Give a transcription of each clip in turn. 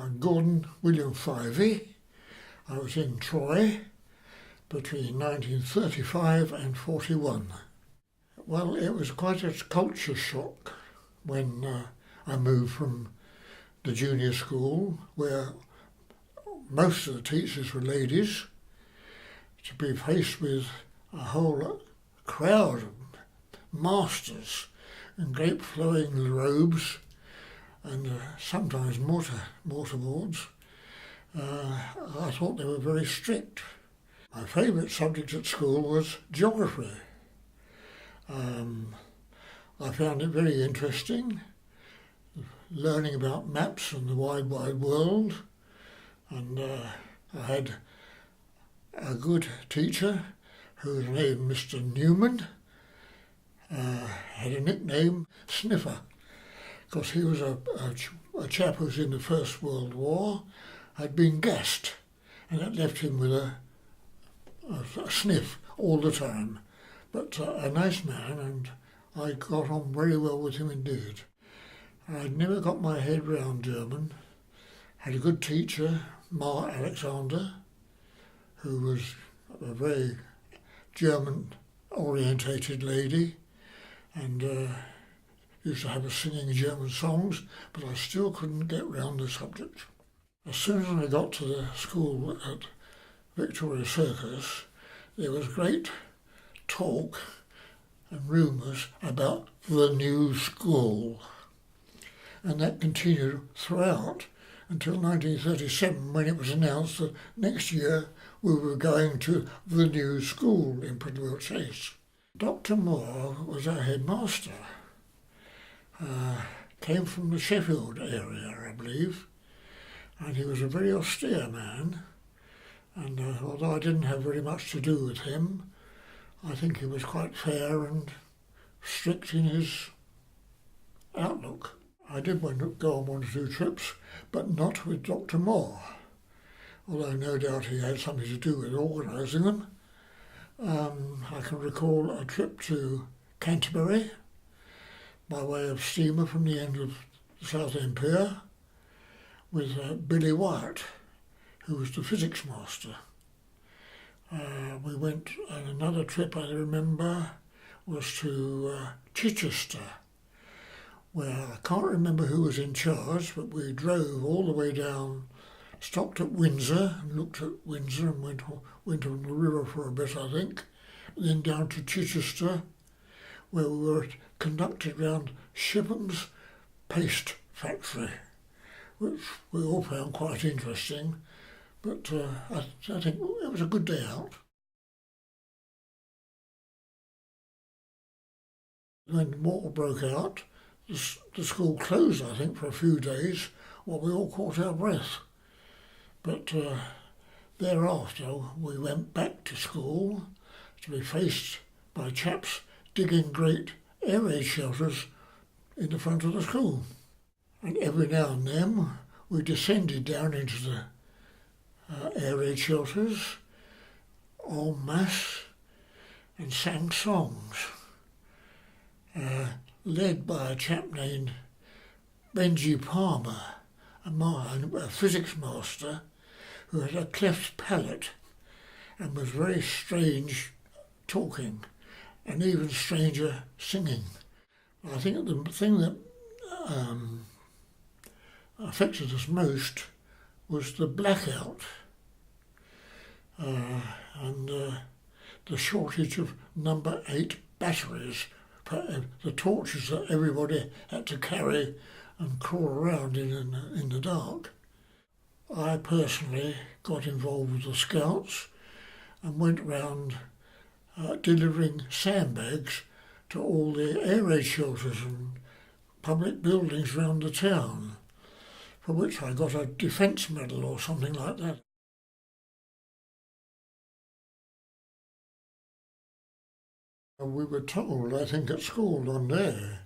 I'm Gordon William Fyvie. I was in Troy between 1935 and 41. Well, it was quite a culture shock when I moved from the junior school, where most of the teachers were ladies, to be faced with a whole crowd of masters in great flowing robes and sometimes mortarboards. I thought they were very strict. My favourite subject at school was geography. I found it very interesting, learning about maps and the wide world, and I had a good teacher who was named Mr. Newman, had a nickname Sniffer, because he was a chap who was in the First World War, had been gassed, and that left him with a sniff all the time. But a nice man, and I got on very well with him indeed. I'd never got my head round German. Had a good teacher, Ma Alexander, who was a very German-orientated lady, and used to have us singing German songs, but I still couldn't get round the subject. As soon as I got to the school at Victoria Circus, there was great talk and rumours about the new school. And that continued throughout until 1937, when it was announced that next year we were going to the new school in Pritchard Chase. Dr. Moore was our headmaster. Came from the Sheffield area, I believe, and he was a very austere man, and although I didn't have very much to do with him, I think he was quite fair and strict in his outlook. I did want to go on one or two trips, but not with Dr. Moore, although no doubt he had something to do with organising them. I can recall a trip to Canterbury by way of steamer from the end of the Southend Pier with Billy Wyatt, who was the physics master. We went, and another trip I remember was to Chichester, where I can't remember who was in charge, but we drove all the way down, stopped at Windsor and looked at Windsor and went on the river for a bit, I think, then down to Chichester, where we were conducted round Shipham's paste factory, which we all found quite interesting, but I think it was a good day out. When the war broke out, the school closed, I think, for a few days while we all caught our breath. But thereafter we went back to school to be faced by chaps digging great air raid shelters in the front of the school. And every now and then we descended down into the air raid shelters en masse and sang songs, led by a chap named Benji Palmer, a physics master who had a cleft palate and was very strange talking and even stranger singing. I think the thing that affected us most was the blackout and the shortage of number 8 batteries, the torches that everybody had to carry and crawl around in the dark. I personally got involved with the Scouts and went round delivering sandbags to all the air raid shelters and public buildings around the town, for which I got a defence medal or something like that. We were told, I think at school one day,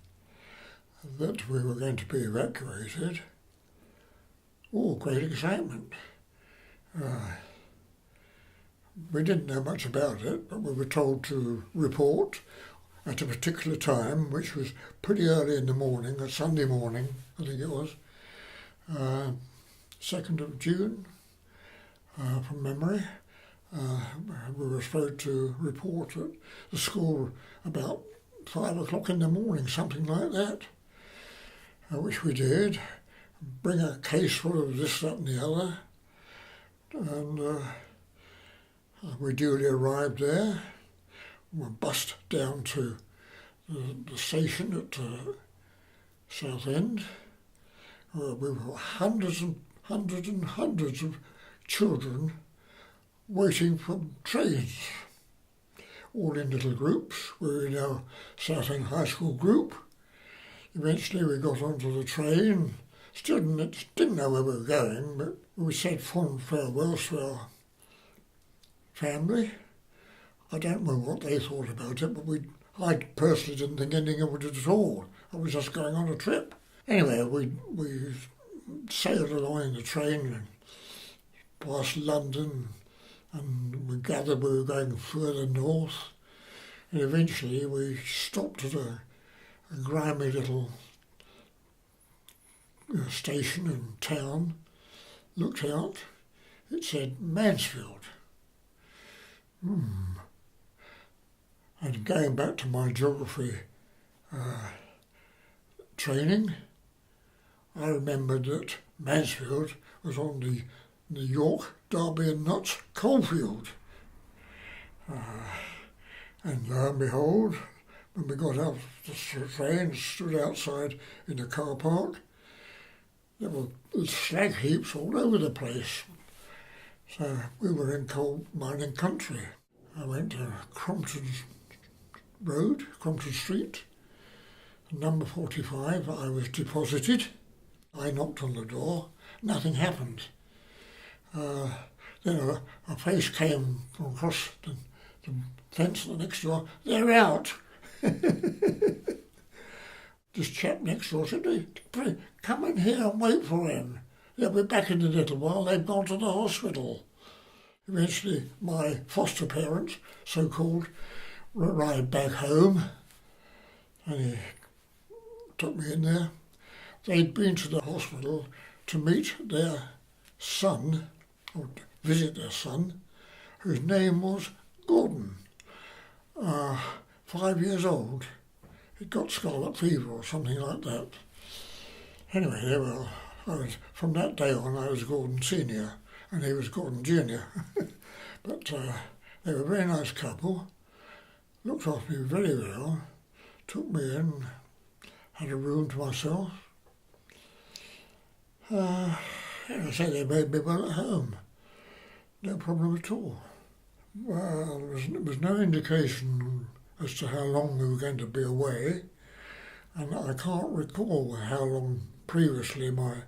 that we were going to be evacuated. Oh, great excitement. We didn't know much about it, but we were told to report at a particular time, which was pretty early in the morning, a Sunday morning, I think it was. 2nd of June, from memory. We were supposed to report at the school about 5 o'clock in the morning, something like that, which we did. Bring a case full of this, that and the other. And we duly arrived there. We bussed down to the station at Southend. We were hundreds of children waiting for trains, all in little groups. We were in our Southend High School group. Eventually we got onto the train. Still didn't know where we were going, but we said fond farewells to our family. I don't know what they thought about it, but I personally didn't think anything of it at all. I was just going on a trip. Anyway, we sailed along in the train and past London, and we gathered we were going further north. And eventually we stopped at a grimy little station in town, looked out, it said Mansfield. And going back to my geography training, I remembered that Mansfield was on the York, Derby and Notts coalfield. And lo and behold, when we got out of the train and stood outside in the car park, there were slag heaps all over the place. So we were in coal mining country. I went to Crompton Street, number 45. I was deposited. I knocked on the door. Nothing happened. Then a face came from across the fence at the next door. They're out. This chap next door said, come in here and wait for him. They'll be back in a little while. They've gone to the hospital. Eventually, my foster parents, so-called, arrived back home, and he took me in there. They'd been to the hospital to meet their son, or visit their son, whose name was Gordon, 5 years old. He'd got scarlet fever or something like that. Anyway, there we are. From that day on, I was Gordon Senior, and he was Gordon Junior. But they were a very nice couple, looked after me very well, took me in, had a room to myself. And I say they made me well at home. No problem at all. Well, there was no indication as to how long we were going to be away, and I can't recall how long previously my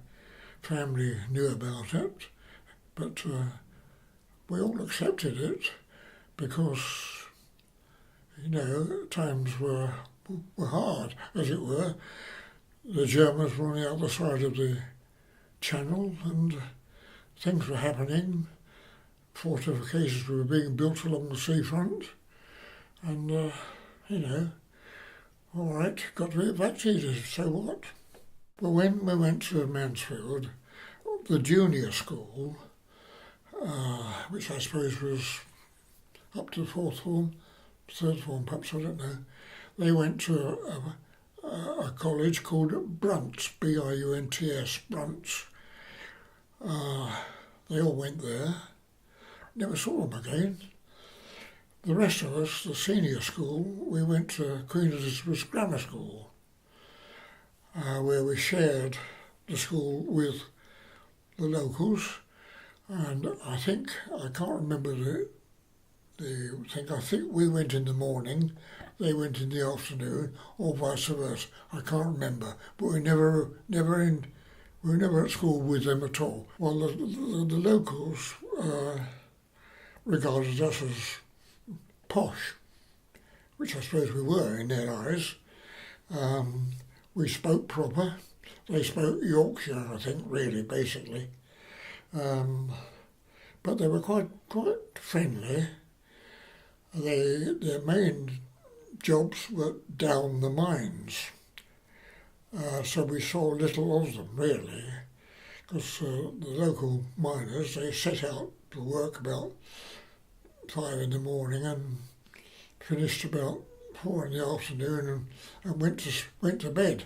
family knew about it, but we all accepted it because, times were hard, as it were. The Germans were on the other side of the channel and things were happening. Fortifications were being built along the seafront, and, all right, got to be evacuated, so what? But when we went to Mansfield, the junior school, which I suppose was up to the fourth form, third form perhaps, I don't know, they went to a college called Brunts, B-I-U-N-T-S, Brunts. They all went there, never saw them again. The rest of us, the senior school, we went to Queen Elizabeth Grammar School, where we shared the school with the locals, and I can't remember the thing, I think we went in the morning, they went in the afternoon, or vice versa, I can't remember, but we were never at school with them at all. Well, the locals regarded us as posh, which I suppose we were in their eyes. We spoke proper. They spoke Yorkshire, I think, really, basically. But they were quite friendly. Their main jobs were down the mines. So we saw little of them, really. because the local miners, they set out to work about 5 in the morning and finished about 4 in the afternoon and went to bed.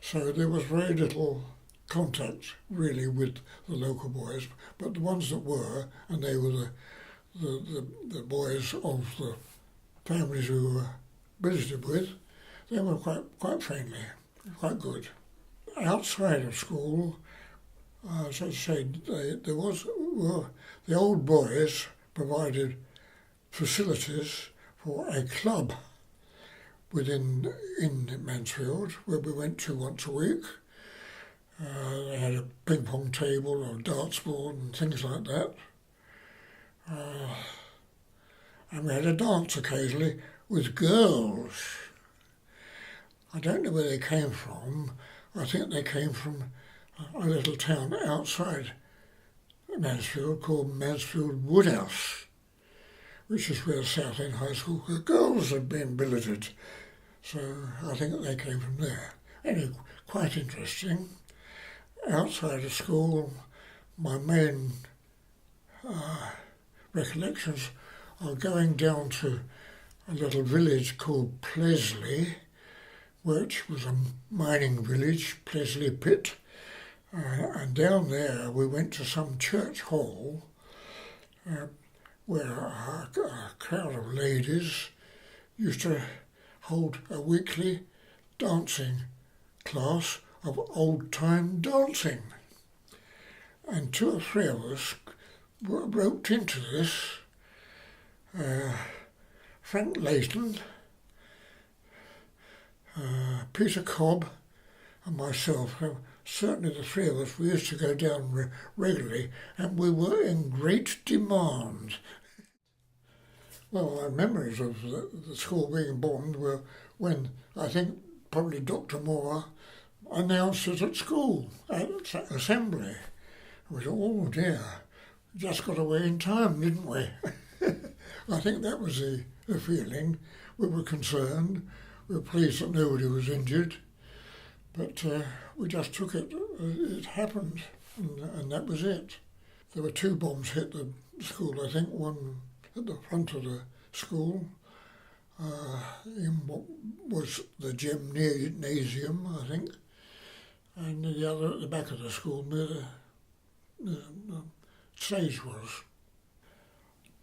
So there was very little contact really with the local boys, but the ones that were, and they were the boys of the families who were visited with, they were quite friendly, quite good. Outside of school, as I said, the old boys provided facilities for a club in Mansfield, where we went to once a week. They had a ping pong table or darts board and things like that. And we had a dance occasionally with girls. I don't know where they came from. I think they came from a little town outside Mansfield called Mansfield Woodhouse, which is where Southend High School girls had been billeted. So I think they came from there. Anyway, quite interesting. Outside of school, my main recollections are going down to a little village called Plesley, which was a mining village, Plesley Pit. And down there we went to some church hall where a crowd of ladies used to hold a weekly dancing class of old-time dancing. And 2 or 3 of us roped into this. Frank Layton, Peter Cobb and myself, certainly the 3 of us, we used to go down regularly, and we were in great demand. Well, my memories of the school being bombed were when, I think, probably Dr. Moore announced it at school, at assembly. We thought, oh dear, we just got away in time, didn't we? I think that was the feeling. We were concerned. We were pleased that nobody was injured. But we just took it. It happened, and that was it. There were 2 bombs hit the school, I think, one at the front of the school, in what was the gymnasium, I think, and the other at the back of the school where the stage was.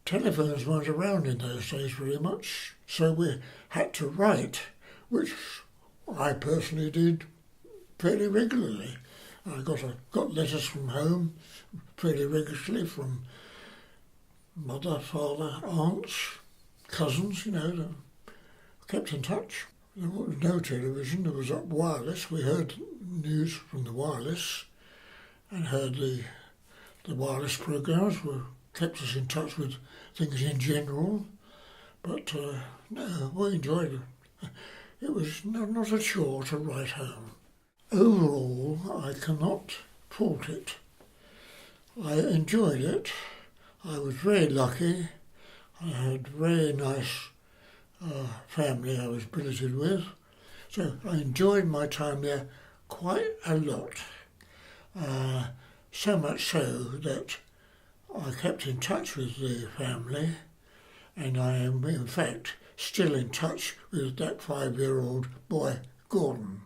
Telephones weren't around in those days very much, so we had to write, which I personally did fairly regularly. I got letters from home fairly regularly from mother, father, aunts, cousins, kept in touch. There was no television, there was wireless. We heard news from the wireless and heard the wireless programmes were kept us in touch with things in general. But no, we enjoyed it. It was not a chore to write home. Overall, I cannot fault it. I enjoyed it. I was very lucky. I had very nice family I was billeted with. So I enjoyed my time there quite a lot. So much so that I kept in touch with the family, and I am in fact still in touch with that 5-year-old boy, Gordon.